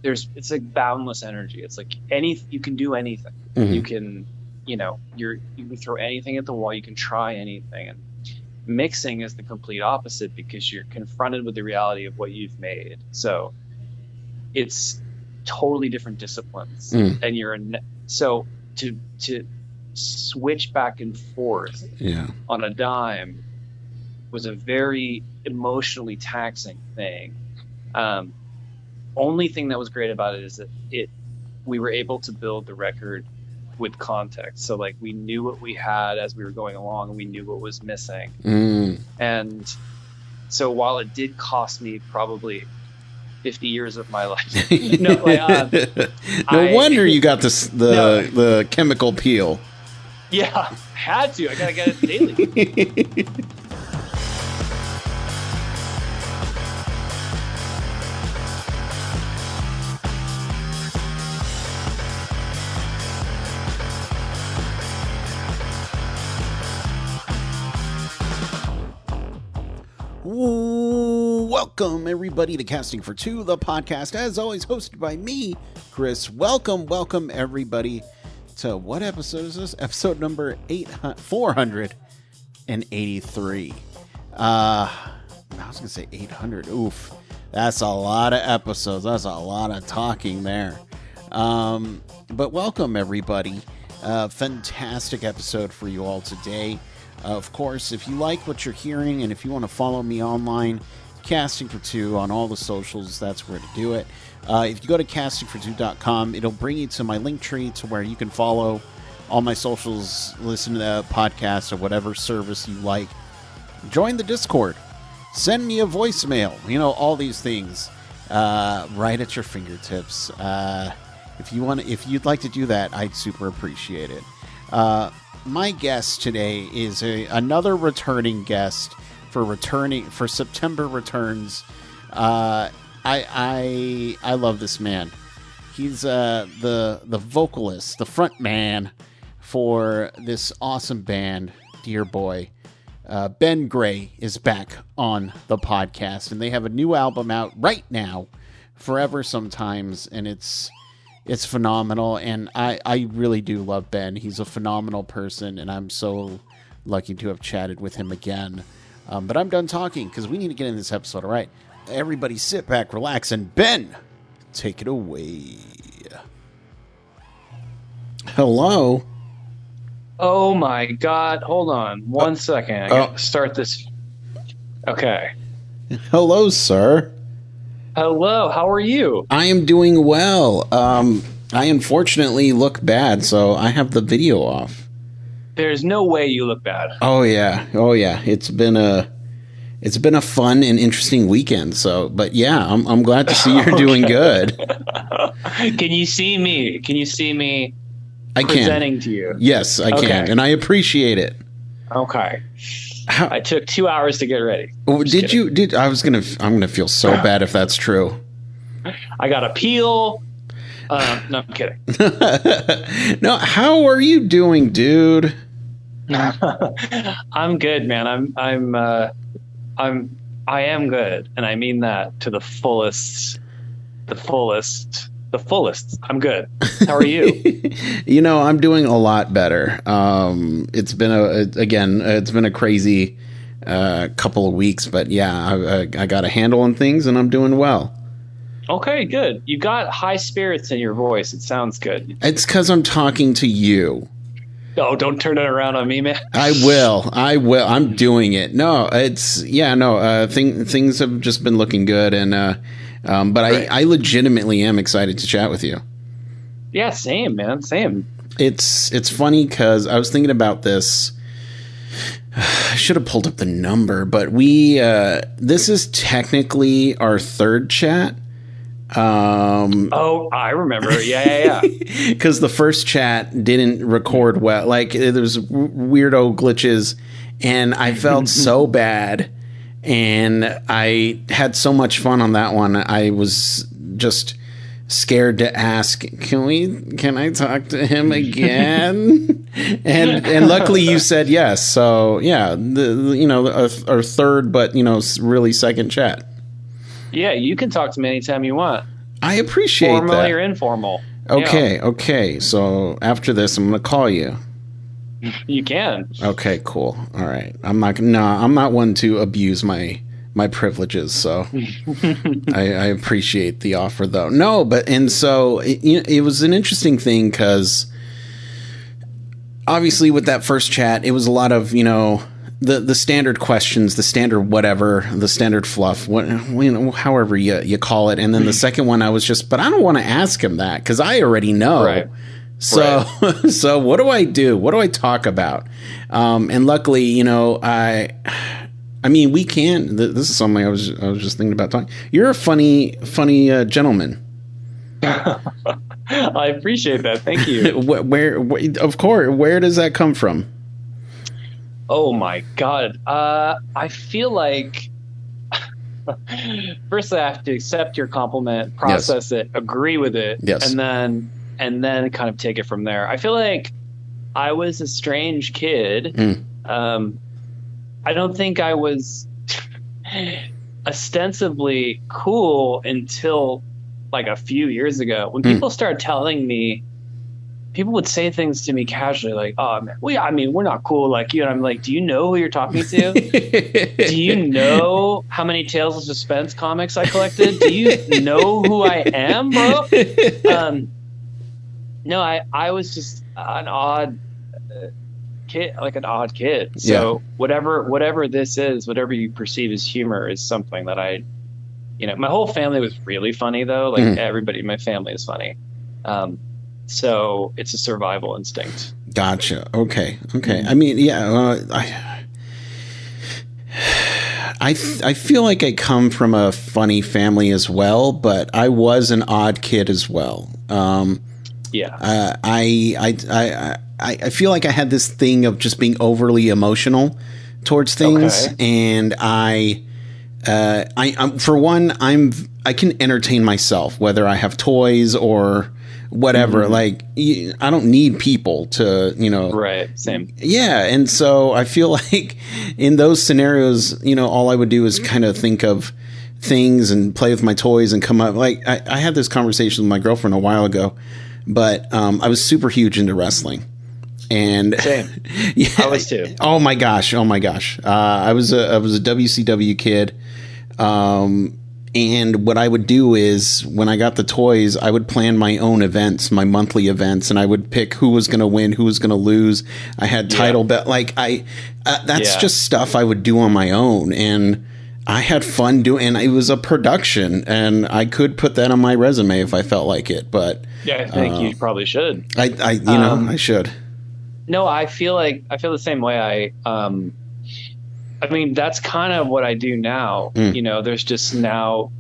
it's like boundless energy. It's like you can do anything. Mm-hmm. You can, you can throw anything at the wall. You can try anything. And mixing is the complete opposite, because you're confronted with the reality of what you've made. So it's totally different disciplines. And so to switch back and forth on a dime was a very emotionally taxing thing. Only thing that was great about it is that we were able to build the record with context. So like we knew what we had as we were going along, and we knew what was missing. And so while it did cost me probably 50 years of my life, no wonder you got the chemical peel. Yeah, had to. I gotta get it daily. Welcome, everybody, to Casting for Two, the podcast, as always, hosted by me, Chris. Welcome, everybody, to what episode is this? Episode number 483. I was going to say 800. Oof. That's a lot of episodes. That's a lot of talking there. But welcome, everybody. Fantastic episode for you all today. Of course, if you like what you're hearing, and if you want to follow me online, Casting for Two on all the socials, that's where to do it. If you go to castingfor2.com, it'll bring you to my link tree to where you can follow all my socials, listen to the podcast or whatever service you like. Join the Discord. Send me a voicemail. All these things right at your fingertips. If you'd like to do that, I'd super appreciate it. My guest today is another returning guest for September returns. I love this man. He's the vocalist, the front man for this awesome band, Dear Boy. Ben Gray is back on the podcast, and they have a new album out right now, Forever Sometimes, and it's phenomenal, and I really do love Ben. He's a phenomenal person, and I'm so lucky to have chatted with him again. But I'm done talking, because we need to get in this episode, all right? Everybody sit back, relax, and Ben, take it away. Hello? Oh my God, hold on one second. I gotta start this. Okay. Hello, sir. Hello, how are you? I am doing well. I unfortunately look bad, so I have the video off. There's no way you look bad. Oh yeah. It's been a fun and interesting weekend. But yeah, I'm glad to see you're doing good. Can you see me? Can you see me? I presenting can. To you. Yes, I can, and I appreciate it. Okay. I took 2 hours to get ready. I'm gonna feel so bad if that's true. I got to peel. No, I'm kidding. No, how are you doing, dude? I'm good, man. I am good, and I mean that to the fullest. I'm good. How are you? I'm doing a lot better. It's been a crazy couple of weeks, but yeah, I got a handle on things, and I'm doing well. Okay, good. You got high spirits in your voice. It sounds good. It's because I'm talking to you. Oh, don't turn it around on me, man. I will. I'm doing it. No, things have just been looking good, and but right. I legitimately am excited to chat with you. Yeah, same, man. Same. It's funny because I was thinking about this. I should have pulled up the number, but this is technically our third chat. I remember. Yeah. Because the first chat didn't record well. Like, there was weirdo glitches, and I felt so bad, and I had so much fun on that one. I was just scared to ask, can I talk to him again? and luckily you said yes. So yeah, our third, but really second chat. Yeah, you can talk to me anytime you want. I appreciate formally that. or informal. Okay, okay. So after this, I'm gonna call you. You can. Okay, cool. All right. I'm not one to abuse my privileges. So I appreciate the offer, though. No, but and so it was an interesting thing because obviously with that first chat, it was a lot of the standard questions, the standard whatever, the standard fluff, however you call it. And then the second one, I was just, but I don't want to ask him that because I already know. Right. So, so what do I do? What do I talk about? And luckily, I mean, we can. This is something I was just thinking about talking. You're a funny gentleman. I appreciate that. Thank you. where, of course, where does that come from? Oh my God. I feel like first I have to accept your compliment, process it, agree with it, yes, and then kind of take it from there. I feel like I was a strange kid. I don't think I was ostensibly cool until like a few years ago when people started telling me, people would say things to me casually like, oh man, I mean, we're not cool like you. And I'm like, do you know who you're talking to? Do you know how many Tales of Suspense comics I collected? Do you know who I am, bro? No, I was just an odd kid, like an odd kid. So whatever this is, whatever you perceive as humor is something that my whole family was really funny though. Like everybody in my family is funny. So it's a survival instinct. Gotcha. Okay. I mean, yeah, I feel like I come from a funny family as well, but I was an odd kid as well. I feel like I had this thing of just being overly emotional towards things, and I'm for one, I can entertain myself, whether I have toys or whatever. Like I don't need people to, Right. Same. Yeah. And so I feel like in those scenarios, all I would do is kind of think of things and play with my toys and come up. Like I had this conversation with my girlfriend a while ago, but I was super huge into wrestling. And same. Yeah, I was too. Oh my gosh. I was a WCW kid. And what I would do is when I got the toys, I would plan my own events, my monthly events, and I would pick who was going to win, who was going to lose. I had title bet, like that's just stuff I would do on my own. And I had fun doing, and it was a production, and I could put that on my resume if I felt like it. But yeah, I think you probably should. I should. No, I feel the same way. I mean, that's kind of what I do now. There's just now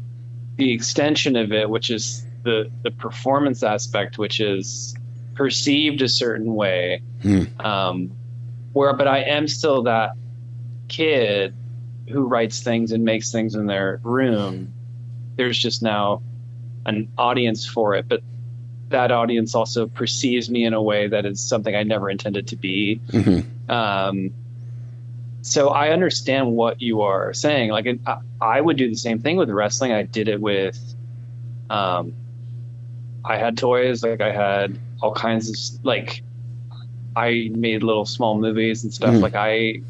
the extension of it, which is the performance aspect, which is perceived a certain way. But I am still that kid who writes things and makes things in their room. There's just now an audience for it, but that audience also perceives me in a way that is something I never intended to be. So I understand what you are saying. Like I would do the same thing with wrestling. I did it with, I had toys, like I had all kinds of, like I made little small movies and stuff. Like I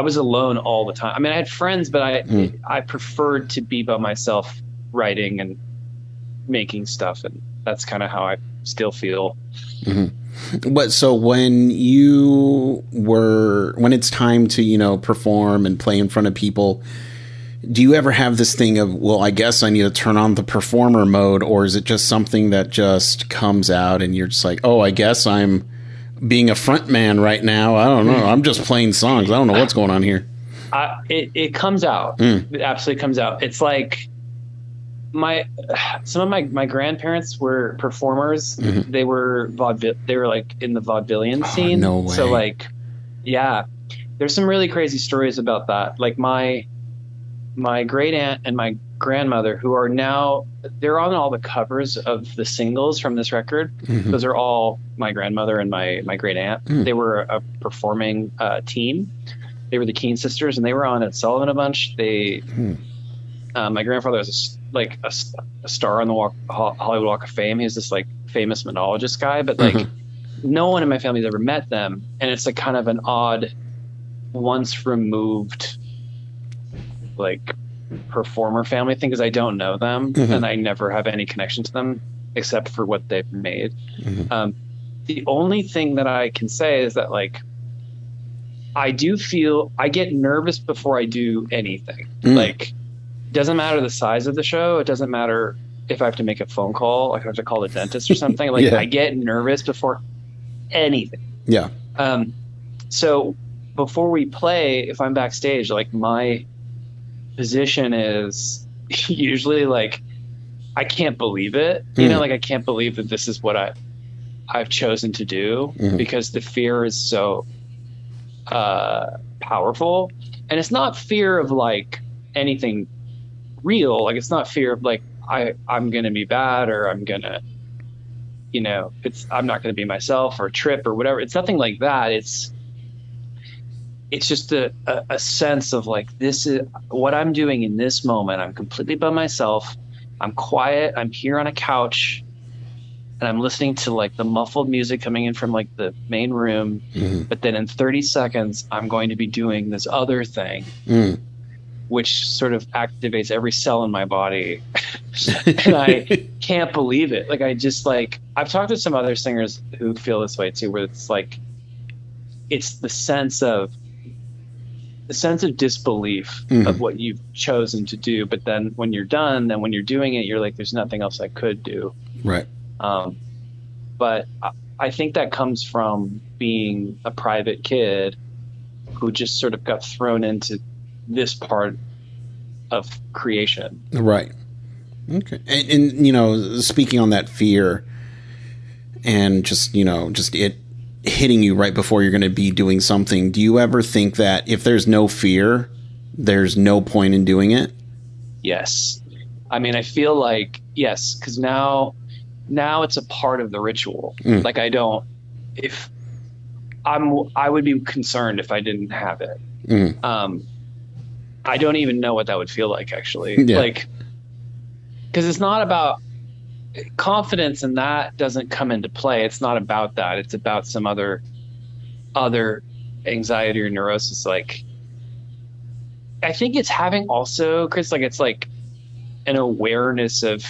was alone all the time. I mean, I had friends, but I preferred to be by myself writing and making stuff. And that's kind of how I still feel. So when it's time to, perform and play in front of people, do you ever have this thing of, well, I guess I need to turn on the performer mode, or is it just something that just comes out and you're just like, oh, I guess I'm being a front man right now. I don't know. I'm just playing songs. I don't know what's going on here. It comes out. It absolutely comes out. It's like some of my grandparents were performers. They were they were like in the vaudevillian scene. No way. So like, yeah, there's some really crazy stories about that. Like my great aunt and my grandmother, who are now, they're on all the covers of the singles from this record. Those are all my grandmother and my great aunt. They were a performing team. They were the Keene sisters, and they were on Ed Sullivan a bunch. My grandfather was like a star on the Hollywood Walk of Fame. He's this like famous monologist guy, but Uh-huh. like no one in my family's ever met them, and it's like kind of an odd, once removed, like performer family thing because I don't know them Uh-huh. and I never have any connection to them except for what they've made. Uh-huh. The only thing that I can say is that like I do feel I get nervous before I do anything. Mm. Like, doesn't matter the size of the show. It doesn't matter if I have to make a phone call, like I have to call the dentist or something. Like, Yeah. I get nervous before anything. Yeah. So before we play, if I'm backstage, like my position is usually like, I can't believe it. You know, like I can't believe that this is what I've chosen to do because the fear is so powerful. And it's not fear of like anything real. Like it's not fear of like I'm gonna be bad or I'm gonna, you know, I'm not gonna be myself or trip or whatever. It's nothing like that. It's just a sense of like, this is what I'm doing in this moment. I'm completely by myself. I'm quiet. I'm here on a couch and I'm listening to like the muffled music coming in from like the main room. But then in 30 seconds, I'm going to be doing this other thing, which sort of activates every cell in my body. And I can't believe it. Like, I just like, I've talked to some other singers who feel this way too, where it's like, it's the sense of disbelief of what you've chosen to do. But then when you're done, then when you're doing it, you're like, there's nothing else I could do. Right. But I think that comes from being a private kid who just sort of got thrown into this part of creation. Right. Okay. And you know, speaking on that fear and just, you know, just it hitting you right before you're going to be doing something, do you ever think that if there's no fear, there's no point in doing it? Yes. I mean, I feel like, yes, because now it's a part of the ritual. Like I would be concerned if I didn't have it. I don't even know what that would feel like, actually. Yeah. Like, because it's not about confidence, and that doesn't come into play. It's not about that. It's about some other anxiety or neurosis. Like, I think it's having also, Chris, like it's like an awareness of,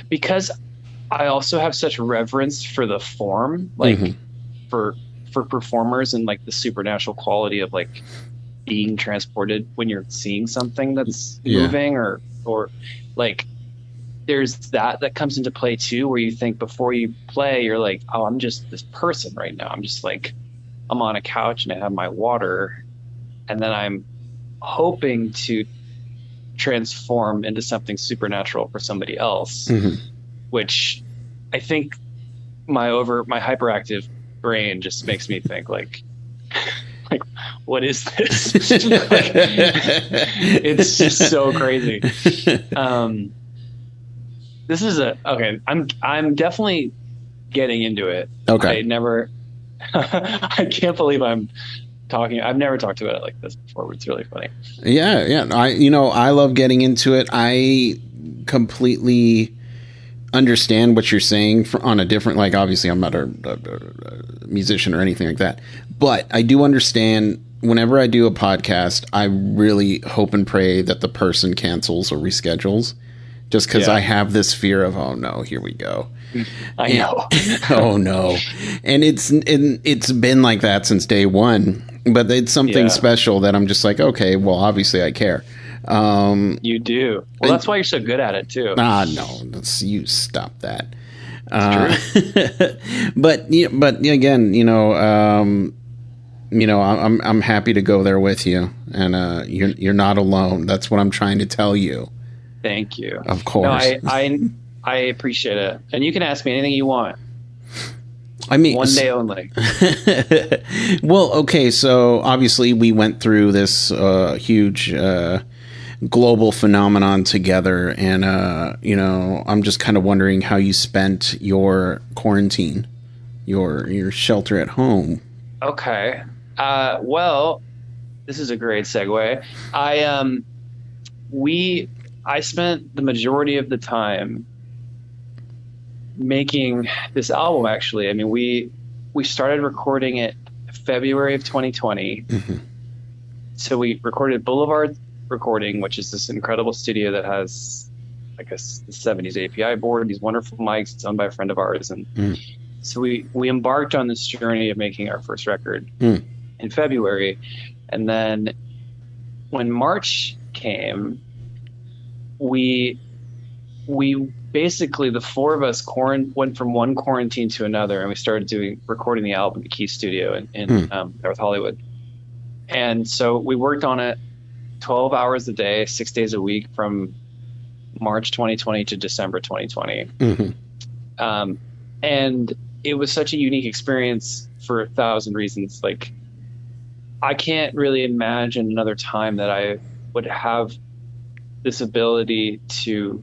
because I also have such reverence for the form, like for performers and like the supernatural quality of like being transported when you're seeing something that's moving or like there's that comes into play too, where you think before you play, you're like, oh, I'm just this person right now. I'm just like, I'm on a couch and I have my water, and then I'm hoping to transform into something supernatural for somebody else, which I think my hyperactive brain just makes me think like what is this? Like, it's just so crazy. This is I'm definitely getting into it. Okay. I can't believe I've never talked about it like this before, but it's really funny. Yeah. I love getting into it. I completely understand what you're saying on a different, like, obviously I'm not a musician or anything like that, but I do understand whenever I do a podcast, I really hope and pray that the person cancels or reschedules, just because I have this fear of, oh no, here we go. I know. Oh no. And it's been like that since day one, but it's something special that I'm just like, okay, well, obviously I care. You do. Well, that's why you're so good at it too. No, you stop that. But again, I'm happy to go there with you, and you're not alone. That's what I'm trying to tell you. Thank you. Of course. No, I appreciate it, and you can ask me anything you want. I mean, one day only. Well, okay, so obviously we went through this huge global phenomenon together, and I'm just kind of wondering how you spent your quarantine, your shelter at home. Okay. Well, this is a great segue. I spent the majority of the time making this album. Actually, I mean, we started recording it February of 2020. Mm-hmm. So we recorded Boulevard Recording, which is this incredible studio that has, I guess, the 70s API board, these wonderful mics. It's owned by a friend of ours. And so we embarked on this journey of making our first record in February. And then when March came, we basically, the four of us went from one quarantine to another, and we started recording the album at Key Studio in North Hollywood. And so we worked on it 12 hours a day, 6 days a week from March 2020 to December 2020. And it was such a unique experience for 1,000 reasons. Like, I can't really imagine another time that I would have this ability to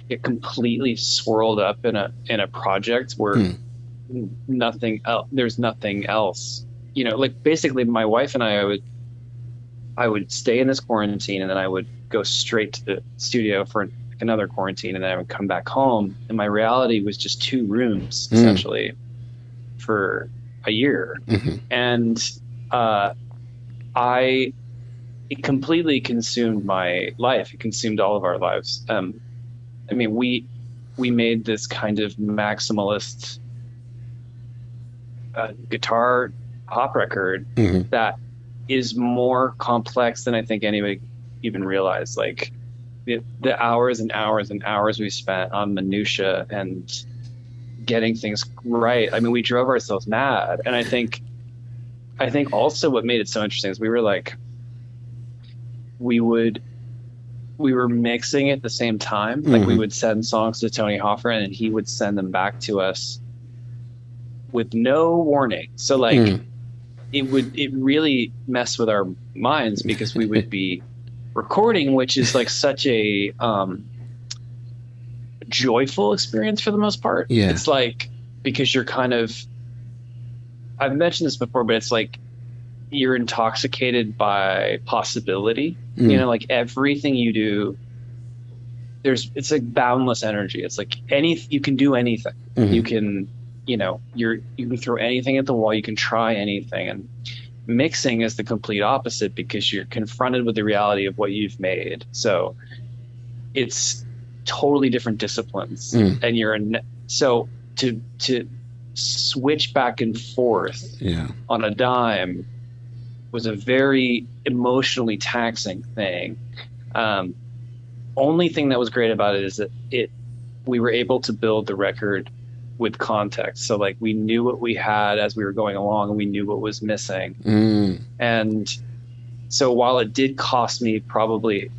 get completely swirled up in a project where there's nothing else. You know, like, basically my wife and I would stay in this quarantine, and then I would go straight to the studio for another quarantine, and then I would come back home, and my reality was just two rooms essentially for a year. And it completely consumed my life. It consumed all of our lives. I mean, we made this kind of maximalist guitar pop record that is more complex than I think anybody even realized. Like, the hours and hours and hours we spent on minutia and getting things right. I mean, we drove ourselves mad. And I think also what made it so interesting is we were mixing at the same time. Like, we would send songs to Tony Hoffer, and he would send them back to us with no warning. So like, it really messed with our minds, because we would be recording, which is like such a joyful experience for the most part. Yeah. It's like, because you're kind of, I've mentioned this before, but it's like you're intoxicated by possibility. You know, like, everything you do, it's like boundless energy. It's like you can do anything. You can, you know, you can throw anything at the wall. You can try anything. And mixing is the complete opposite, because you're confronted with the reality of what you've made. So it's totally different disciplines. And so to switch back and forth on a dime was a very emotionally taxing thing. Only thing that was great about it is that we were able to build the record with context. So like, we knew what we had as we were going along, and we knew what was missing. And so while it did cost me probably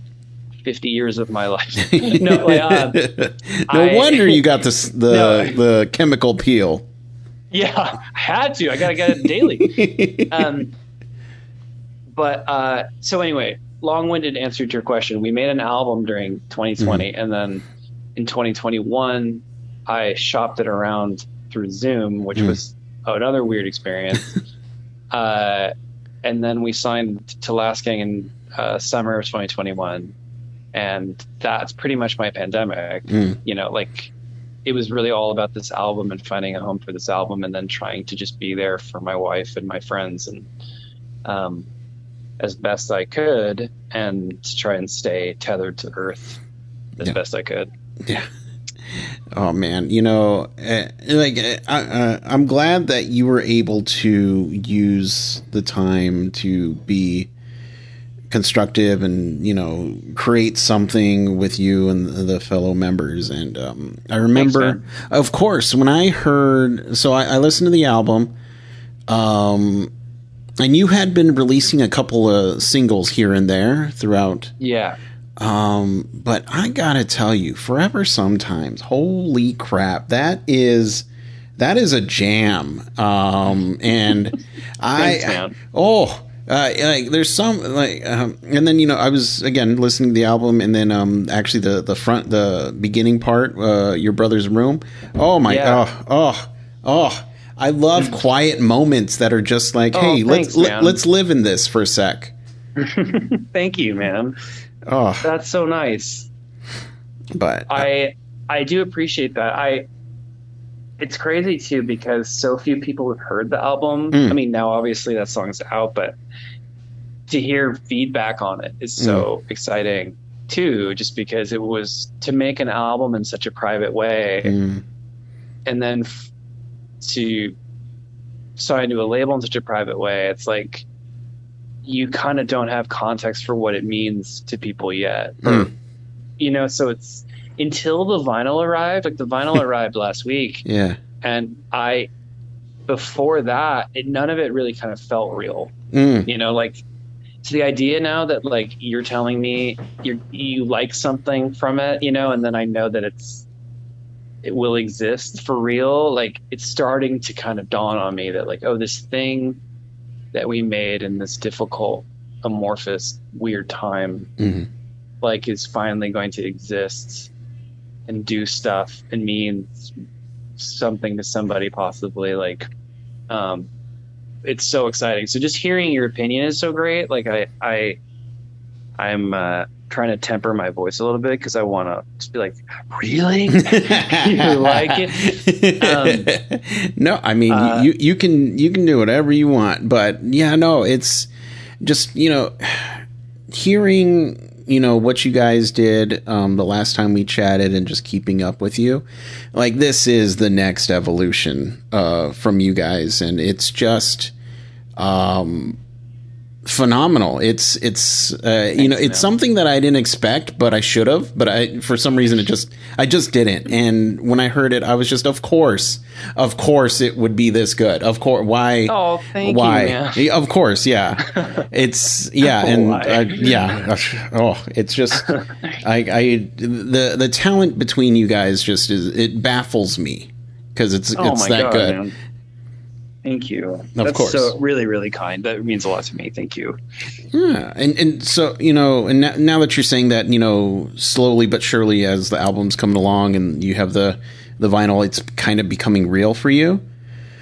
50 years of my life, no wonder you got the chemical peel. Yeah, I had to. I gotta get it daily. But so anyway, long-winded answer to your question. We made an album during 2020, and then in 2021, I shopped it around through Zoom, which was another weird experience. And then we signed to Last Gang in summer of 2021, and that's pretty much my pandemic. You know, like, it was really all about this album and finding a home for this album, and then trying to just be there for my wife and my friends, and as best I could, and to try and stay tethered to earth as best I could. Yeah. Oh man, you know, I'm glad that you were able to use the time to be constructive and, you know, create something with you and the fellow members. And I remember, Thanks, of course, when I heard, so I listened to the album, and you had been releasing a couple of singles here and there throughout. Yeah. But I gotta tell you, Forever Sometimes, holy crap, that is a jam. And Thanks, like, there's some, like, and then, you know, I was again listening to the album, and then actually the beginning part, Your Brother's Room. Oh my, I love quiet moments that are just like, hey, thanks, let's live in this for a sec. Thank you, man. Oh, That's so nice. but I do appreciate that. It's crazy too because so few people have heard the album. I mm, mean, now obviously that song's out, but to hear feedback on it is mm, so exciting too, just because it was to make an album in such a private way mm, and then to sign to a label in such a private way. It's like you kind of don't have context for what it means to people yet. mm. Or, so it's until the vinyl arrived, like the vinyl arrived last week. Yeah. And before that, none of it really kind of felt real. Mm, Like to the idea now that like you're telling me you like something from it, and then I know that it will exist for real. Like it's starting to kind of dawn on me that like, oh, this thing that we made in this difficult, amorphous, weird time, mm, like is finally going to exist and do stuff and mean something to somebody possibly. Like, it's so exciting. So just hearing your opinion is so great. Like I'm trying to temper my voice a little bit because I want to just be like, really? You like it? no, I mean you can do whatever you want, but yeah, no, it's just hearing what you guys did the last time we chatted and just keeping up with you, like this is the next evolution from you guys, and it's just phenomenal. It's Thanks, it's something that I didn't expect, but I should have. But for some reason I just didn't. And when I heard it, I was just, of course, it would be this good. Of course, why? Oh, thank why? you, man. Of course, yeah. It's yeah. Oh, it's just the talent between you guys just it baffles me because it's my that God, good. man. Thank you. Of course. So really, really kind. That means a lot to me. Thank you. Yeah, and so and now that you're saying that, slowly but surely as the album's coming along and you have the vinyl, it's kind of becoming real for you.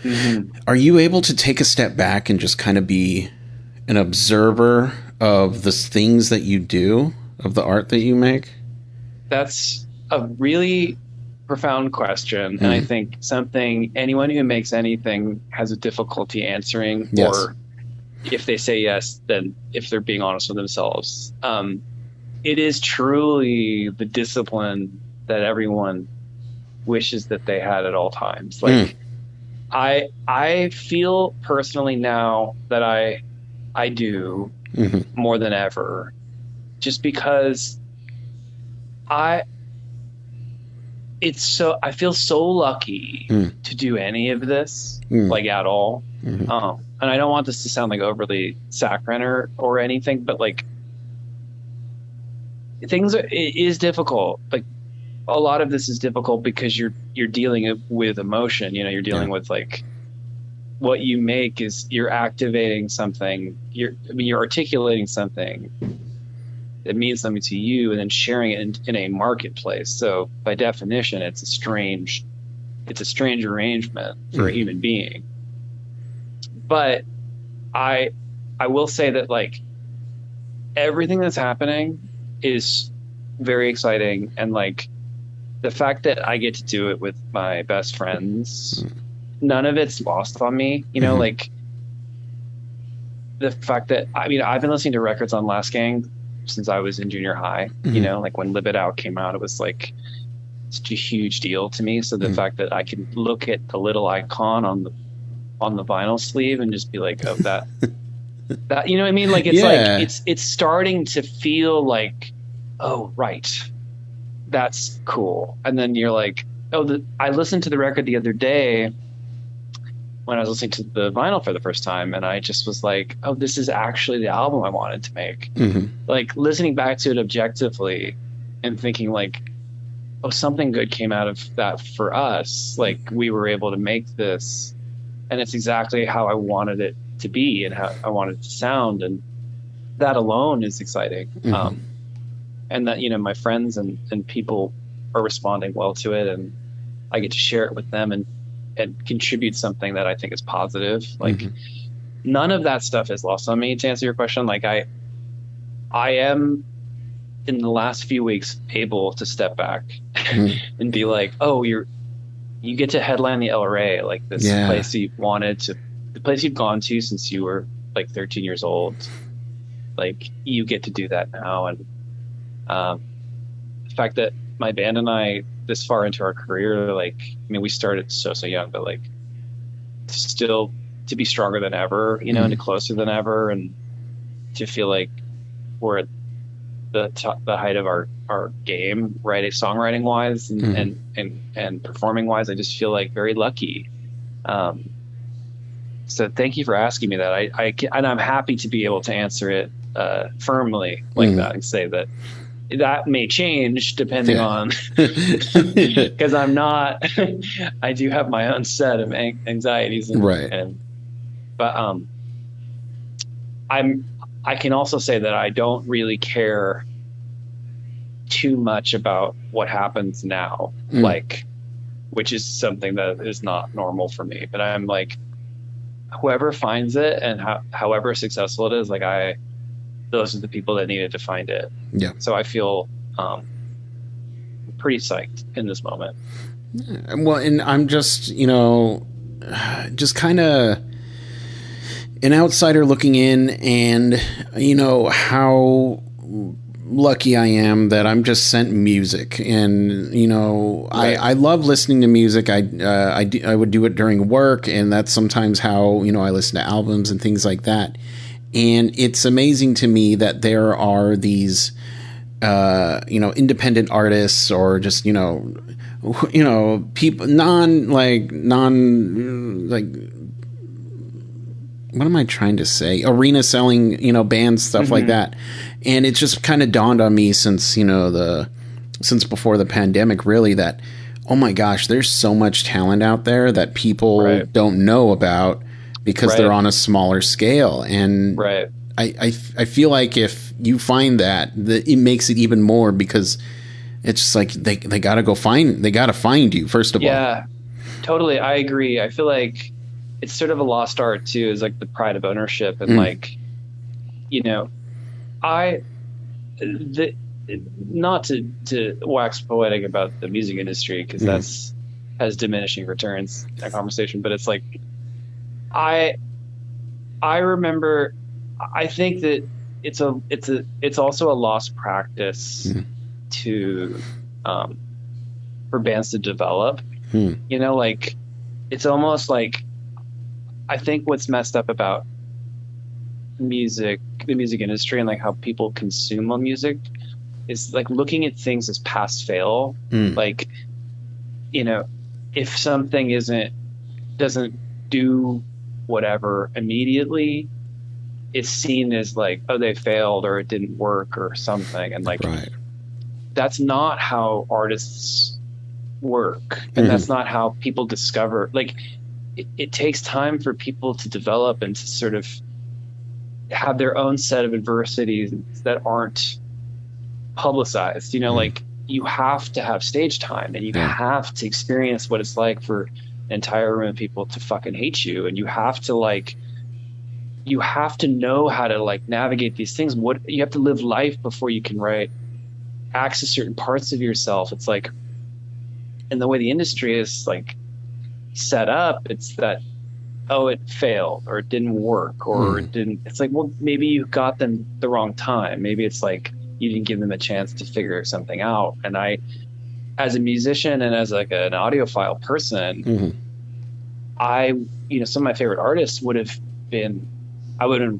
Mm-hmm. Are you able to take a step back and just kind of be an observer of the things that you do, of the art that you make? That's a really profound question, and I think something anyone who makes anything has a difficulty answering. Yes. Or if they say yes, then if they're being honest with themselves, it is truly the discipline that everyone wishes that they had at all times. Like I feel personally now that I do more than ever, just because I feel so lucky to do any of this, like at all. And I don't want this to sound like overly saccharine or anything, but like it is difficult. Like a lot of this is difficult because you're dealing with emotion. You're dealing with like what you make is you're activating something. You're articulating something that means something to you and then sharing it in a marketplace. So by definition, it's a strange arrangement for a human being. But I will say that like everything that's happening is very exciting, and like the fact that I get to do it with my best friends, none of it's lost on me. Like the fact that I've been listening to records on Last Gang since I was in junior high. Like when Live It Out came out, it was like such a huge deal to me. So the fact that I can look at the little icon on the vinyl sleeve and just be like, oh, that you know what I mean? Like it's like it's starting to feel like, oh, right, that's cool. And then you're like, oh, I listened to the record the other day when I was listening to the vinyl for the first time, and I just was like, oh, this is actually the album I wanted to make. Like listening back to it objectively and thinking like, oh, something good came out of that for us. Like we were able to make this, and it's exactly how I wanted it to be and how I wanted it to sound. And that alone is exciting. And that, my friends and people are responding well to it, and I get to share it with them and contribute something that I think is positive. Like none of that stuff is lost on me, to answer your question. Like I am in the last few weeks able to step back Mm. and be like, oh, you get to headline the LRA, like this Yeah. place that you've wanted to, the place you've gone to since you were like 13 years old. Like you get to do that now. And the fact that my band and I, this far into our career, like, I mean, we started so young, but like still to be stronger than ever, you know, and to Mm. closer than ever, and to feel like we're at the height of our game, writing, songwriting wise, Mm. and performing wise. I just feel like very lucky. Um, so thank you for asking me that. And I'm happy to be able to answer it firmly like Mm. that and say that that may change depending Yeah. on because I'm not. I do have my own set of anxieties Right. but I'm I can also say that I don't really care too much about what happens now, Mm. like, which is something that is not normal for me. But I'm like, whoever finds it and however successful it is, like those are the people that needed to find it. Yeah. So I feel pretty psyched in this moment. Well, and I'm just, just kind of an outsider looking in, and how lucky I am that I'm just sent music, and Right. I love listening to music. I would do it during work, and that's sometimes how I listen to albums and things like that. And it's amazing to me that there are these independent artists, or just people non like what am I trying to say? Arena selling, bands, stuff like Mm-hmm. that. And it's just kind of dawned on me since, since before the pandemic, really, that, oh my gosh, there's so much talent out there that people Right. don't know about because they're Right. on a smaller scale. And Right. I feel like if you find that it makes it even more, because it's just like they got to they got to find you, first of all. Yeah, totally. I agree. I feel like it's sort of a lost art too, is like the pride of ownership and Mm. like, you know, I the not to wax poetic about the music industry because Mm. that's has diminishing returns in that conversation, but it's like I I remember I think that it's also a lost practice Mm. to um for bands to develop. Mm. You know, like it's almost like I think what's messed up about music, the music industry, and like how people consume music is like looking at things as pass fail. Mm. Like, if something doesn't do whatever immediately, it's seen as like, oh, they failed or it didn't work or something. And like, Right. that's not how artists work. And that's not how people discover. Like, it takes time for people to develop and to sort of have their own set of adversities that aren't publicized. Like you have to have stage time and you have to experience what it's like for an entire room of people to fucking hate you. And you have to know how to like navigate these things. What you have to live life before you can access certain parts of yourself. It's like, and the way the industry is like set up, it's that, oh, it failed or it didn't work or it didn't. It's like, well, maybe you got them the wrong time. Maybe it's like you didn't give them a chance to figure something out. And I, as a musician and as like an audiophile person, some of my favorite artists I would have been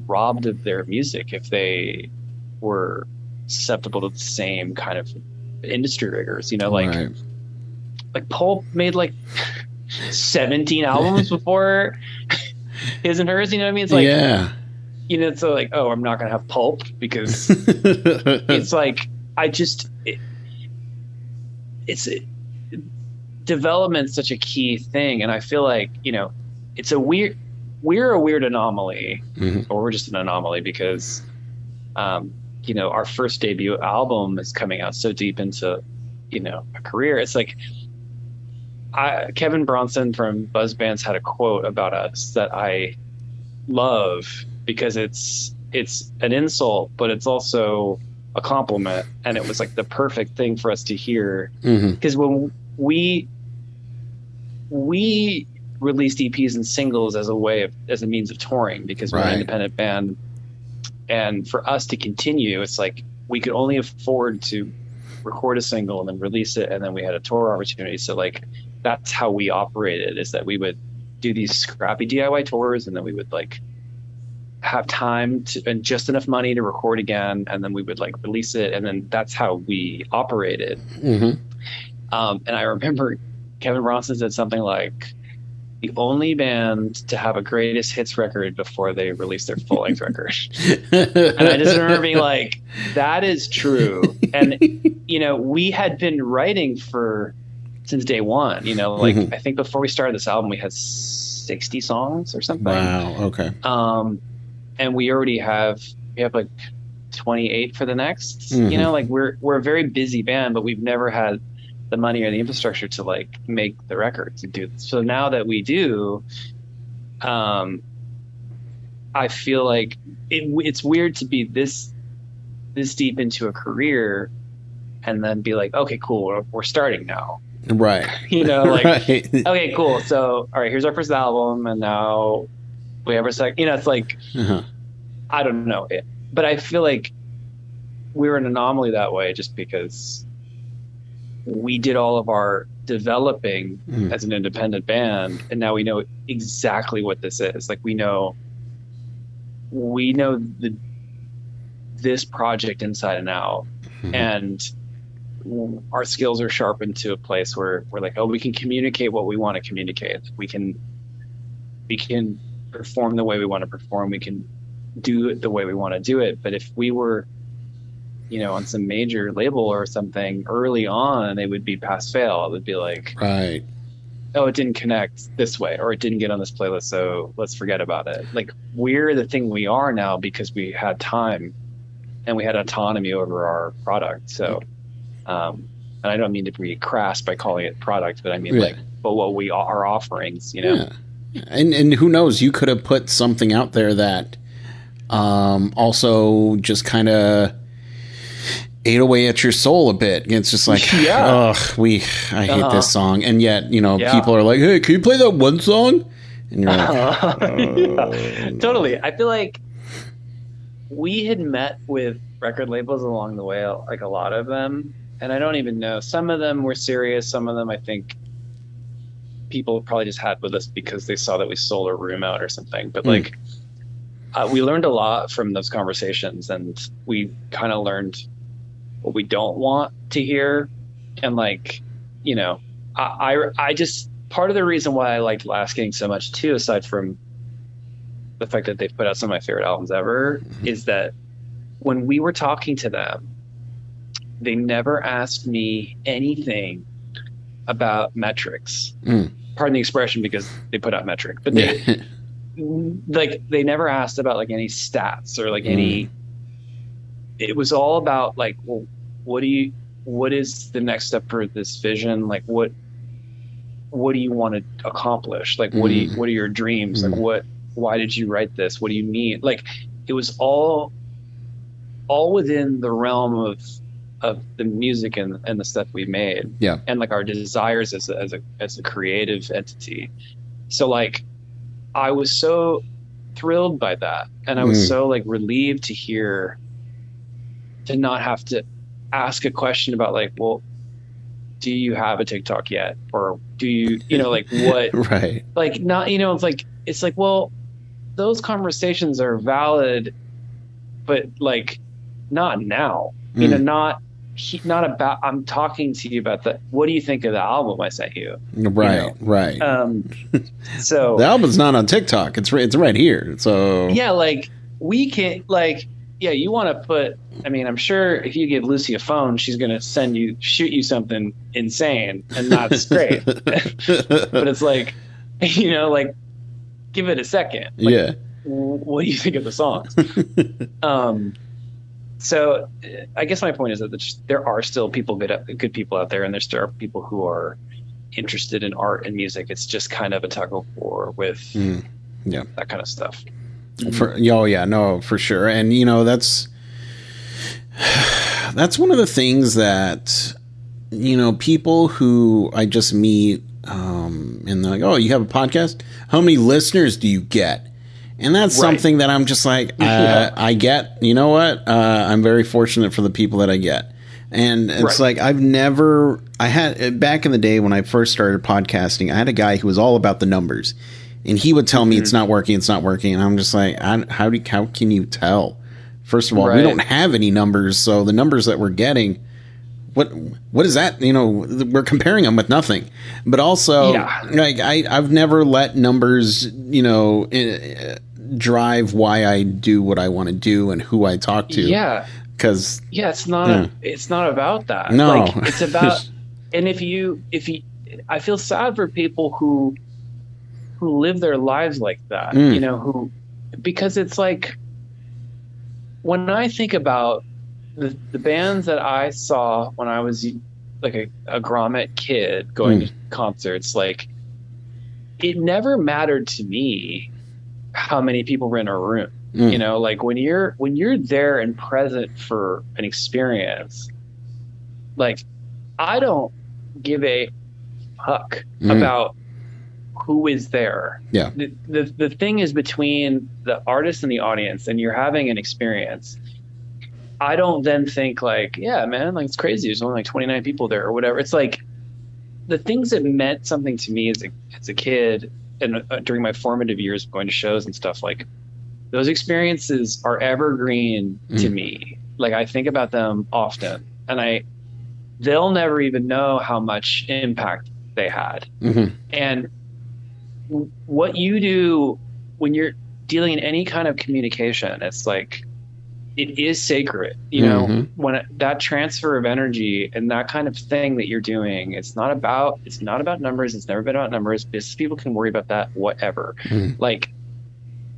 robbed of their music if they were susceptible to the same kind of industry rigors. Right. Like Pulp made like 17 albums before his and hers. You know what I mean? It's like, yeah. It's like, oh, I'm not gonna have Pulp because it's like development's such a key thing, and I feel like we're a weird anomaly, or we're just an anomaly because our first debut album is coming out so deep into a career. It's like Kevin Bronson from Buzz Bands had a quote about us that I love because it's an insult, but it's also a compliment, and it was like the perfect thing for us to hear. Mm-hmm. Because when we released EPs and singles as a means of touring, because we're an Right. independent band, and for us to continue, it's like we could only afford to record a single and then release it, and then we had a tour opportunity. So like that's how we operated, is that we would do these scrappy DIY tours, and then we would like have time to, and just enough money to record again, and then we would like release it, and then that's how we operated. Mm-hmm. And I remember Kevin Bronson said something like, the only band to have a greatest hits record before they release their full length record. And I just remember being like, that is true. And, you know, we had been writing since day one, you know, like I think before we started this album, we had 60 songs or something. Wow. Okay. And we have like 28 for the next, you know, like we're a very busy band, but we've never had the money or the infrastructure to like make the records and do this. So now that we do, I feel like it's weird to be this deep into a career and then be like, okay, cool, we're starting now. Right. You know, like, right. Okay, cool. So, all right, here's our first album, and now we have our second. You know, it's like, I don't know, but I feel like we're an anomaly that way, just because we did all of our developing as an independent band, and now we know exactly what this is. Like we know this project inside and out, and our skills are sharpened to a place where we're like, oh, we can communicate what we want to communicate. We can perform the way we want to perform. We can do it the way we want to do it. But if we were, you know, on some major label or something early on, they would be pass fail. It would be like, right. Oh, it didn't connect this way, or it didn't get on this playlist, so let's forget about it. Like, we're the thing we are now because we had time and we had autonomy over our product. So, and I don't mean to be crass by calling it product, but I mean but what we are offerings, you know. Yeah. And who knows, you could have put something out there that also just kind of ate away at your soul a bit. It's just like, I hate this song. And yet, you know, people are like, hey, can you play that one song? And you're like, Totally. I feel like we had met with record labels along the way, like a lot of them. And I don't even know. Some of them were serious. Some of them, I think, people probably just had with us because they saw that we sold a room out or something. But like, we learned a lot from those conversations, and we kind of learned what we don't want to hear. And like, you know, I just, part of the reason why I liked Last King so much too, aside from the fact that they've put out some of my favorite albums ever, is that when we were talking to them, they never asked me anything about metrics. Pardon the expression, because they put out metric, but they they never asked about like any stats or like any. It was all about like, well, what is the next step for this vision? Like, what do you want to accomplish? Like, what are your dreams? Like, why did you write this? What do you mean? Like, it was all within the realm of the music and the stuff we made. Yeah. And like our desires as a creative entity. So like, I was so thrilled by that. And I was so like relieved to not have to ask a question about like, well, do you have a TikTok yet? Or do you, you know, like what, right. Like not, you know, it's like, well, those conversations are valid, but like not now, you know, not about, I'm talking to you about what do you think of the album I sent you? Right. You know? Right. So the album's not on TikTok. It's right here. So yeah, like we can't like, yeah, you want to put, I mean, I'm sure if you give Lucy a phone, she's going to shoot you something insane, and that's great. But it's like, you know, like, give it a second. Like, what do you think of the songs? So I guess my point is that there are still good people out there, and there are people who are interested in art and music. It's just kind of a tug of war with that kind of stuff. For sure. And you know, that's That's one of the things that, people who I just meet, and they're like, oh, you have a podcast? How many listeners do you get? And that's something that I'm just like, I get, you know what? I'm very fortunate for the people that I get. And it's like, I had, back in the day when I first started podcasting, I had a guy who was all about the numbers. And he would tell me it's not working. And I'm just like, how can you tell? First of all, we don't have any numbers. So the numbers that we're getting, what is that? We're comparing them with nothing. But also, like, I've never let numbers, drive why I do what I want to do and who I talk to. Yeah. Because it's not about that. No, like, it's about, and if you, I feel sad for people who live their lives like that, because it's like, when I think about the bands that I saw when I was like a grommet kid going to concerts, like, it never mattered to me how many people were in a room. Like, when you're there and present for an experience, like, I don't give a fuck about who is there. Yeah. The thing is between the artist and the audience, and you're having an experience. I don't then think like, yeah, man, like, it's crazy. There's only like 29 people there or whatever. It's like the things that meant something to me as a kid and during my formative years of going to shows and stuff, like, those experiences are evergreen to me. Like, I think about them often, and they'll never even know how much impact they had. And what you do when you're dealing in any kind of communication, it's like, it is sacred, when that transfer of energy and that kind of thing that you're doing, it's not about numbers. It's never been about numbers. Business people can worry about that, whatever. Like,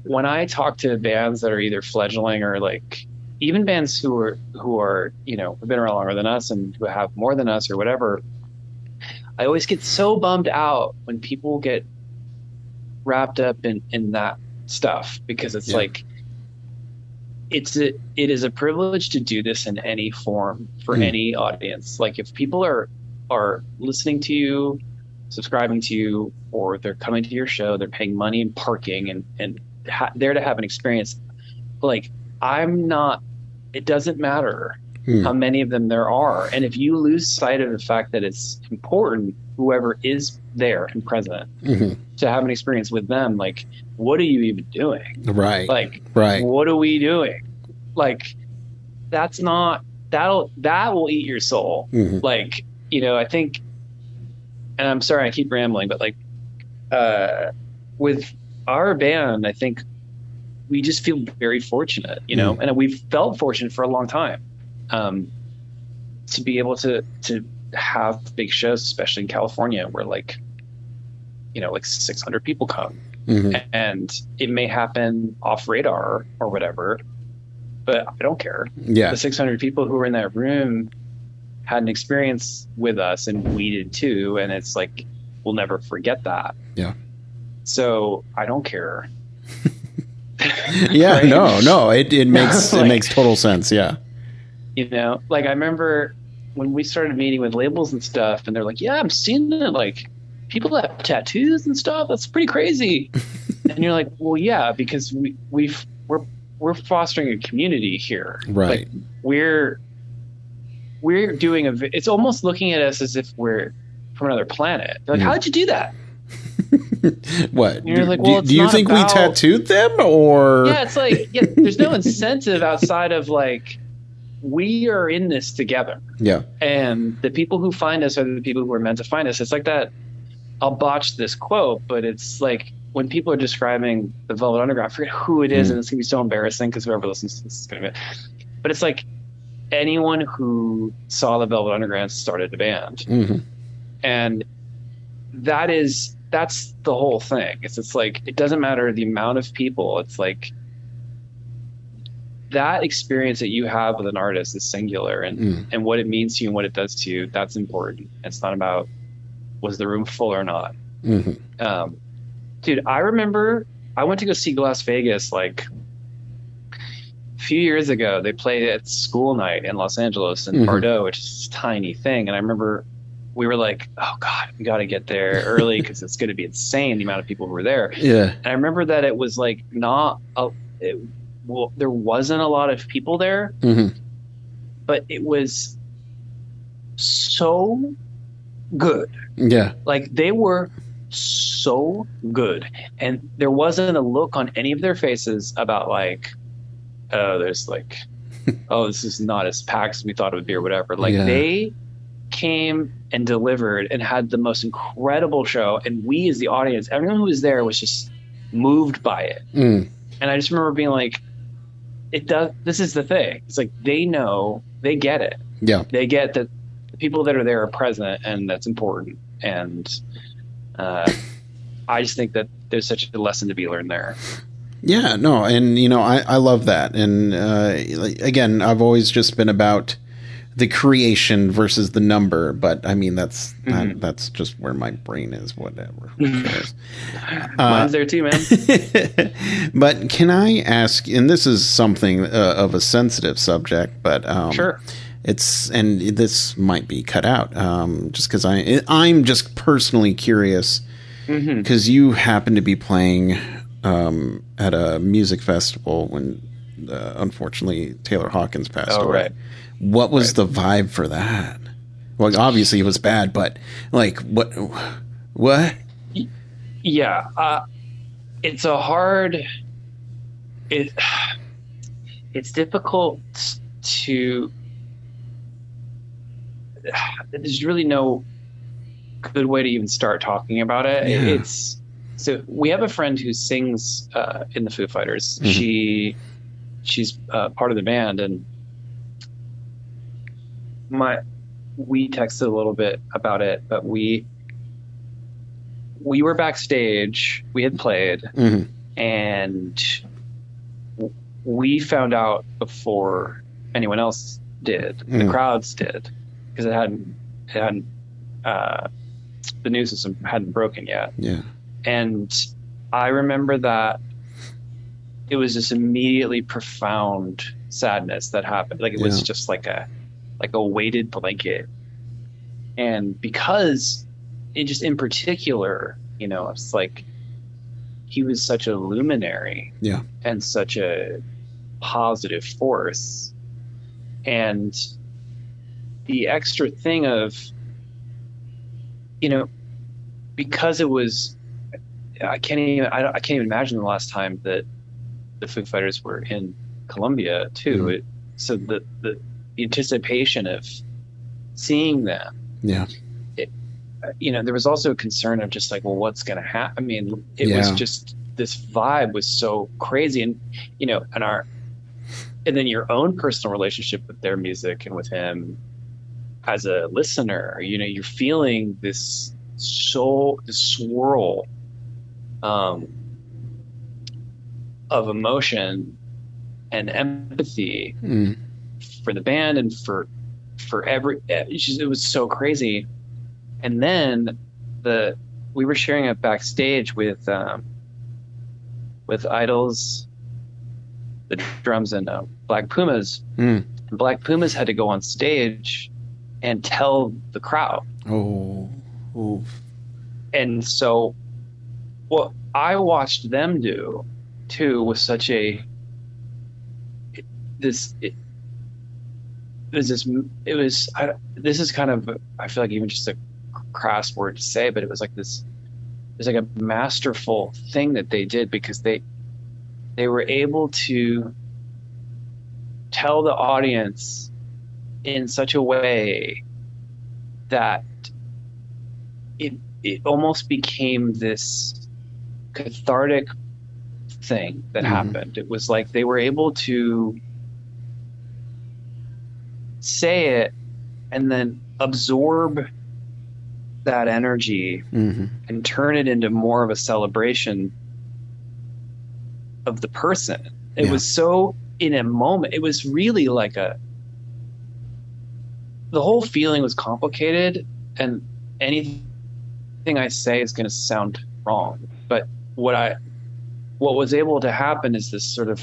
when I talk to bands that are either fledgling or, like, even bands who are, have been around longer than us and who have more than us or whatever, I always get so bummed out when people get wrapped up in that stuff, because it's like, it is a privilege to do this in any form for any audience. Like, if people are listening to you, subscribing to you, or they're coming to your show, they're paying money and parking and there to have an experience. Like, it doesn't matter how many of them there are. And if you lose sight of the fact that it's important, whoever is there and present, to have an experience with them, like, what are you even doing? Like, what are we doing? Like, that will eat your soul. Like, I think, and I'm sorry I keep rambling, but, like, with our band, I think we just feel very fortunate, and we've felt fortunate for a long time, to be able to have big shows, especially in California, where, like, like 600 people come, and it may happen off radar or whatever, but I don't care. The 600 people who were in that room had an experience with us, and we did too, and it's like, we'll never forget that. So I don't care. Right? No, it makes like, it makes total sense. Like, I remember when we started meeting with labels and stuff, and they're like, yeah, I'm seeing it, like, people that have tattoos and stuff, that's pretty crazy. And you're like, well, yeah, because we're fostering a community here. Like, we're doing it's almost looking at us as if we're from another planet. They're like, how'd you do that? What? And you're like, well, do you think we tattooed them, or? Yeah, it's like, there's no incentive outside of, like, we are in this together. And the people who find us are the people who are meant to find us. It's like that. I'll botch this quote, but it's like, when people are describing the Velvet Underground, I forget who it is, and it's gonna be so embarrassing because whoever listens to this is gonna be. But it's like, anyone who saw the Velvet Underground started a band, and that's the whole thing. It's like, it doesn't matter the amount of people. It's like, that experience that you have with an artist is singular, and what it means to you and what it does to you, that's important. It's not about, was the room full or not. Dude, I remember I went to go see Las Vegas like few years ago, they played at school night in Los Angeles in Hmm. Pardo, which is a tiny thing. And I remember we were like, oh God, we got to get there early because it's going to be insane the amount of people who were there. Yeah. And I remember that it was like not it, well, there wasn't a lot of people there, Hmm. but it was so good. Yeah. Like they were so good. And there wasn't a look on any of their faces about like, oh, there's like, oh, this is not as packed as we thought it would be or whatever. Like Yeah. they came and delivered and had the most incredible show. And we as the audience, everyone who was there was just moved by it. Mm. And I just remember being like, this is the thing. It's like, they know, they get it. Yeah. They get that the people that are there are present and that's important. And I just think that there's such a lesson to be learned there. Yeah, no, and I love that. And again, I've always just been about the creation versus the number, but I mean that's that's just where my brain is. Whatever. Who cares? Mine's there too, man. But can I ask? And this is something of a sensitive subject, but Sure. and this might be cut out, just because I'm just personally curious because you happen to be playing at a music festival when unfortunately Taylor Hawkins passed away. Right. What was the vibe for that? Well, obviously it was bad, but like what? Yeah, it's it's difficult to. There's really no good way to even start talking about it. Yeah. So we have a friend who sings in the Foo Fighters. Mm-hmm. She's part of the band, and we texted a little bit about it, but we were backstage. We had played, and we found out before anyone else did. The crowds did, because it hadn't the news system hadn't broken yet. Yeah. And I remember that it was this immediately profound sadness that happened. Like it was just like a weighted blanket. And because in particular, it's like he was such a luminary and such a positive force. And the extra thing of, because it was, I can't even imagine the last time that the Foo Fighters were in Colombia too. So the anticipation of seeing them, there was also a concern of just like, well, what's going to happen? I mean, it was just, this vibe was so crazy, and and then your own personal relationship with their music and with him as a listener, you're feeling this swirl of emotion and empathy for the band and for it was so crazy. And then we were sharing it backstage with Idols, the drums, and Black Pumas. Black Pumas had to go on stage and tell the crowd. Oh. And so what I watched them do too was such this is kind of, I feel like, even just a crass word to say, but it was like this, it was like a masterful thing that they did, because they were able to tell the audience in such a way that it almost became this cathartic thing that happened. It was like they were able to say it and then absorb that energy and turn it into more of a celebration of the person. It was so, in a moment, it was really like the whole feeling was complicated, and anything I say is going to sound wrong. But what was able to happen is this sort of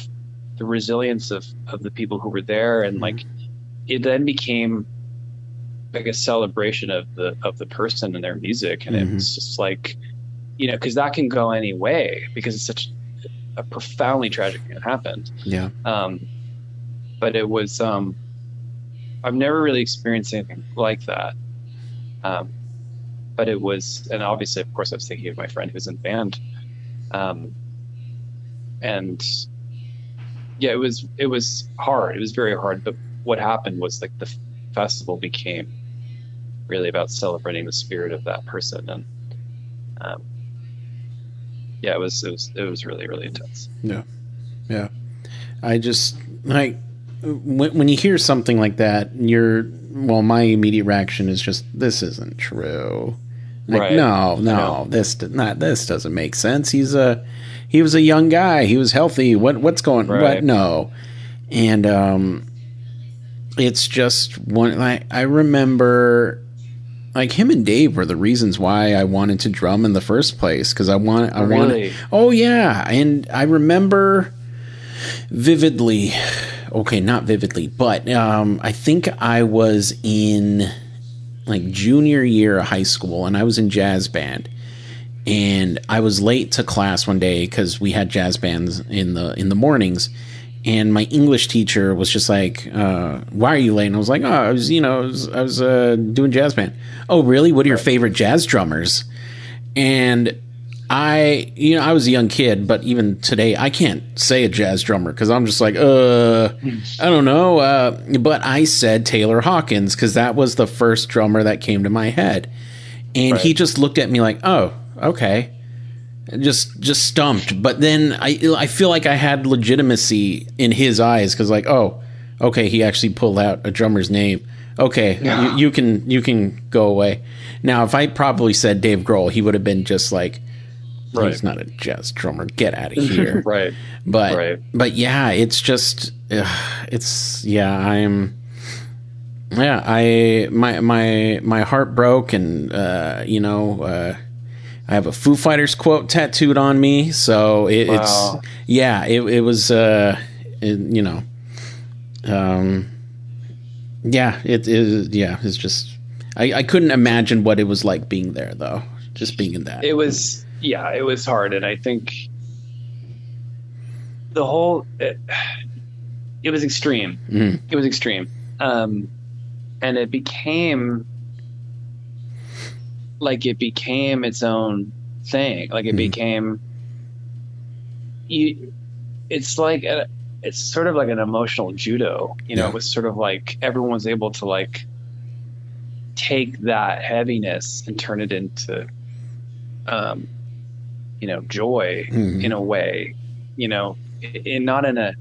the resilience of the people who were there, and like it then became like a celebration of the person and their music, and it was just like, because that can go any way because it's such a profoundly tragic thing that happened. Yeah. But it was I've never really experienced anything like that. But it was, and obviously, of course, I was thinking of my friend who's in the band. And yeah, it was hard. It was very hard. But what happened was like the festival became really about celebrating the spirit of that person, and yeah, it was really, really intense. Yeah. I just like when you hear something like that, my immediate reaction is just, this isn't true. Like, Right. no, this doesn't make sense. He was a young guy. He was healthy. What's going? Right. What? No. And it's just one. I remember, like, him and Dave were the reasons why I wanted to drum in the first place, because I wanted. Oh yeah, and I remember vividly. Okay, not vividly, but I think I was in like junior year of high school, and I was in jazz band, and I was late to class one day because we had jazz bands in the mornings, and my English teacher was just like, "Why are you late?" And I was like, "Oh, I was doing jazz band." "Oh, really? What are your favorite jazz drummers?" And I was a young kid, but even today, I can't say a jazz drummer because I'm just like, I don't know. But I said Taylor Hawkins because that was the first drummer that came to my head. And he just looked at me like, oh, okay. Just stumped. But then I feel like I had legitimacy in his eyes because, like, oh, okay, he actually pulled out a drummer's name. Okay, Yeah. you can go away. Now, if I probably said Dave Grohl, he would have been just like, Right. he's not a jazz drummer. Get out of here. Right. But yeah, it's just my heart broke, and I have a Foo Fighters quote tattooed on me, so it Wow. was it's just I couldn't imagine what it was like being there, though, just being in that. It was hard, and I think the whole it was extreme. It was extreme, and it became its own thing. Like it became it's like it's sort of like an emotional judo. It was sort of like everyone was able to like take that heaviness and turn it into joy in a way, not in a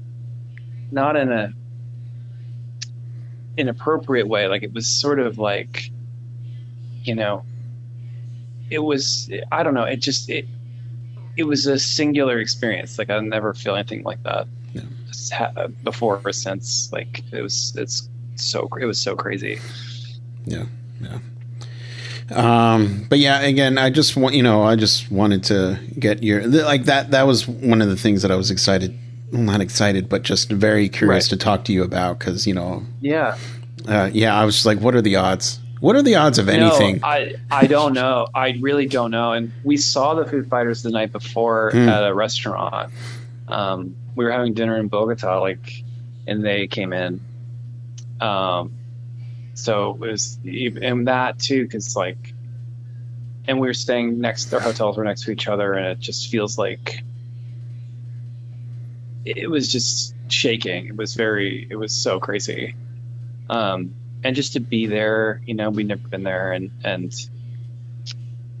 inappropriate way. Like it was sort of like, it was, I don't know. It was a singular experience. Like I'll never feel anything like that before or since. Like it was so crazy. Yeah. But yeah, again, I just wanted to get your, like, that was one of the things that I was excited, well, not excited, but just very curious to talk to you about. Cause I was just like, what are the odds? What are the odds of anything? No, I don't know. I really don't know. And we saw the Foo Fighters the night before at a restaurant. We were having dinner in Bogota, and they came in. So it was, and that too, because and we were staying our hotels were next to each other, and it just feels like it was just shaking. It was so crazy. And just to be there, we'd never been there, and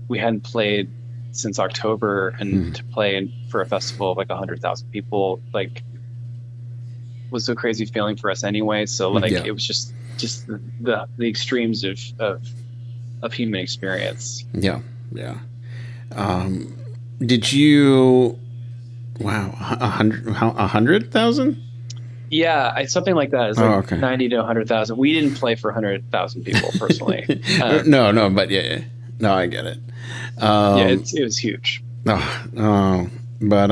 we hadn't played since October, and to play for a festival of 100,000 people, was a crazy feeling for us anyway. So it was just the extremes of human experience. Yeah. Did you? Wow, 100,000? Yeah, something like that. It's 90 to 100,000. We didn't play for 100,000 people personally. No, but no, I get it. It was huge. But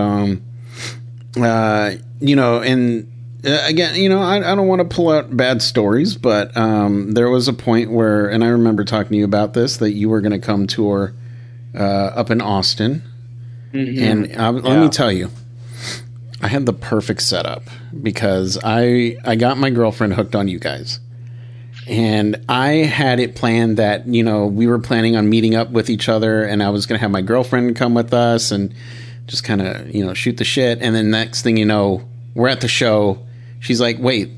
And again, I don't want to pull out bad stories, but there was a point where, and I remember talking to you about this, that you were going to come tour up in Austin. And let me tell you, I had the perfect setup because I got my girlfriend hooked on you guys. And I had it planned that, we were planning on meeting up with each other, and I was going to have my girlfriend come with us and just kind of, shoot the shit. And then next thing you know, we're at the show. She's like, wait,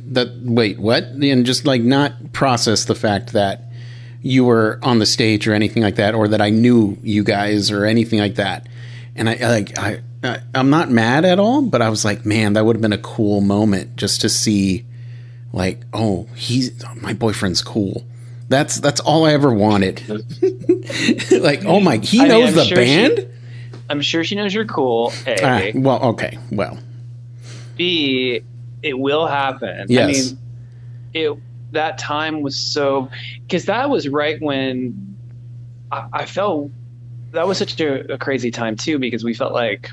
what? And just like not process the fact that you were on the stage or anything like that, or that I knew you guys or anything like that. And I'm not mad at all, but I was like, man, that would have been a cool moment just to see, like, oh, my boyfriend's cool. That's all I ever wanted. Like, oh my, he knows the band. I'm sure she knows you're cool. A. Well, okay, well. B. It will happen. Yes. I mean, that time was so, because that was right when I felt that was such a crazy time too, because we felt like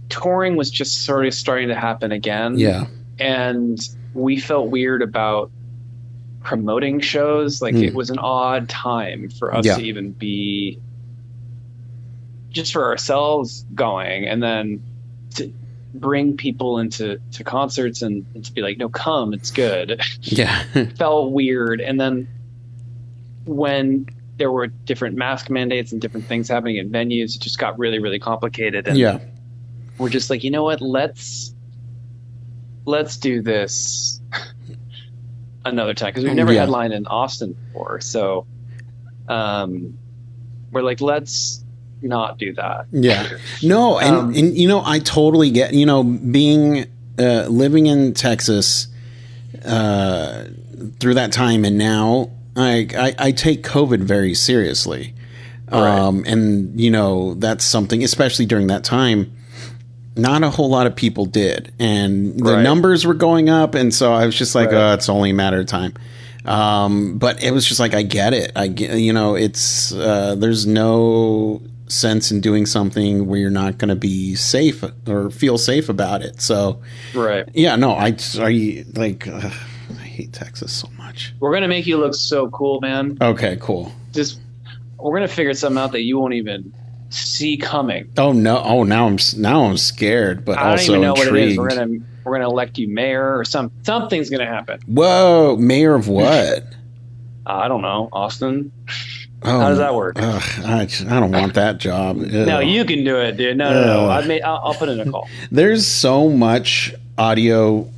touring was just sort of starting to happen again. Yeah. And we felt weird about promoting shows. Like it was an odd time for us to even be just for ourselves going, and then to bring people into concerts and to be like, no, come, it's good. Yeah. Felt weird. And then when there were different mask mandates and different things happening at venues, it just got really, really complicated. And we're just like, you know what, let's do this another time, because we've never headlined in Austin before. So we're like, let's not do that. Yeah. No, and I totally get, being living in Texas through that time, and now I take COVID very seriously. Right. And that's something, especially during that time, not a whole lot of people did, and the numbers were going up, and so I was just like, oh, it's only a matter of time. But it was just like, I get it. It's there's no sense in doing something where you're not going to be safe or feel safe about it. So, yeah, no, I hate Texas so much. We're gonna make you look so cool, man. Okay, cool. We're gonna figure something out that you won't even see coming. Oh no! Oh, now I'm scared, but I don't also even know intrigued. what it is. We're gonna elect you mayor, or something's gonna happen. Whoa, mayor of what? I don't know, Austin. Oh, how does that work? I don't want that job. No, you can do it, dude. No. I'll put in a call. There's so much audio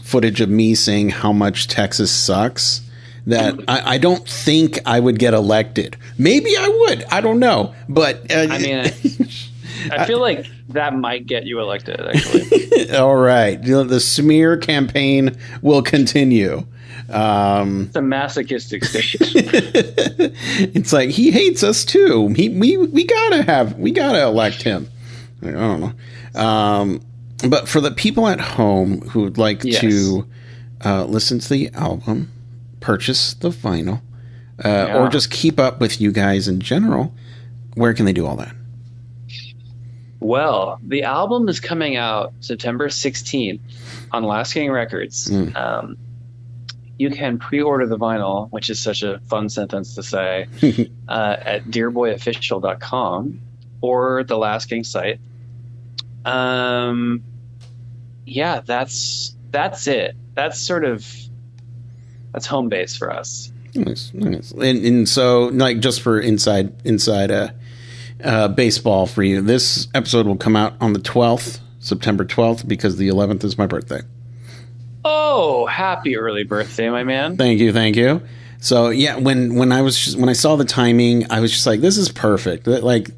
footage of me saying how much Texas sucks that I don't think I would get elected. Maybe I would. I don't know. But I mean, I feel like that might get you elected, actually. All right. The smear campaign will continue. It's a masochistic state. It's like, he hates us too. We gotta elect him. I don't know. But for the people at home who would like to listen to the album, purchase the vinyl, or just keep up with you guys in general, where can they do all that? Well, the album is coming out September 16th on Last King Records. You can pre-order the vinyl, which is such a fun sentence to say, at dearboyofficial.com or the Last King site. Yeah, that's it. That's home base for us. Nice. And so, like, just for inside baseball for you, this episode will come out on the 12th, September 12th, because the 11th is my birthday. Oh, happy early birthday, my man. Thank you. So yeah, when I saw the timing, I was just like, this is perfect. Like,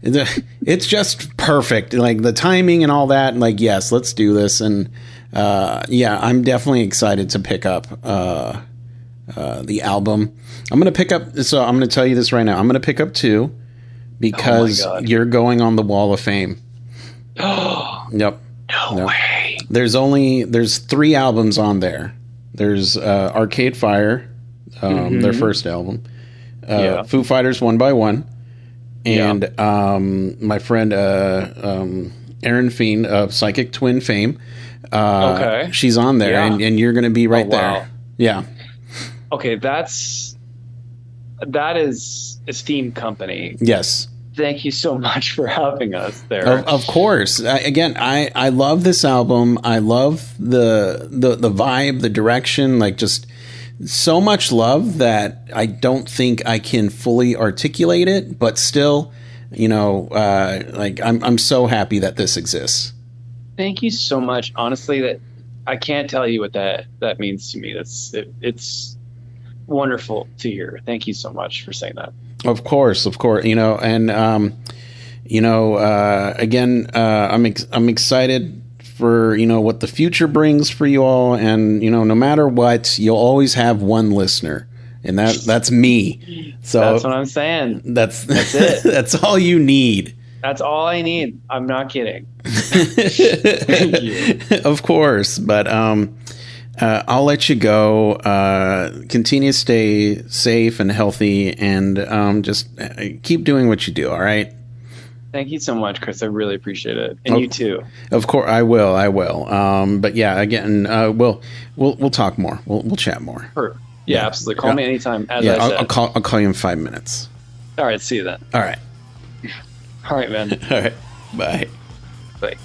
it's just perfect. Like the timing and all that. And like, yes, let's do this. And I'm definitely excited to pick up the album. I'm gonna pick up. So I'm gonna tell you this right now. I'm gonna pick up 2 because you're going on the Wall of Fame. Yep. No way. There's 3 albums on there. There's Arcade Fire, their first album. Foo Fighters 1 by 1, Yeah. and my friend Erin Fiend of Psychic Twin fame. Okay. She's on there, Yeah. and you're going to be Oh, right there. wow. Yeah. Okay, that is esteemed company. Yes. Thank you so much for having us there. Of course. I love this album. I love the vibe, the direction, like just so much love that I don't think I can fully articulate it, but still, like I'm so happy that this exists. Thank you so much. Honestly, that I can't tell you what that means to me. It's wonderful to hear. Thank you so much for saying that. Of course, and again, I'm excited for what the future brings for you all, and no matter what, you'll always have one listener, and that's me. So That's what I'm saying. That's it. That's all you need. That's all I need. I'm not kidding. Thank you. Of course, but I'll let you go. Continue to stay safe and healthy, and just keep doing what you do. All right. Thank you so much, Chris. I really appreciate it, and you too. Of course, I will. I will. But yeah, again, we'll talk more. We'll chat more. Yeah, absolutely. Call me anytime. As yeah, I said. I'll call you in 5 minutes. All right. See you then. All right. All right, man. All right. Bye. Bye.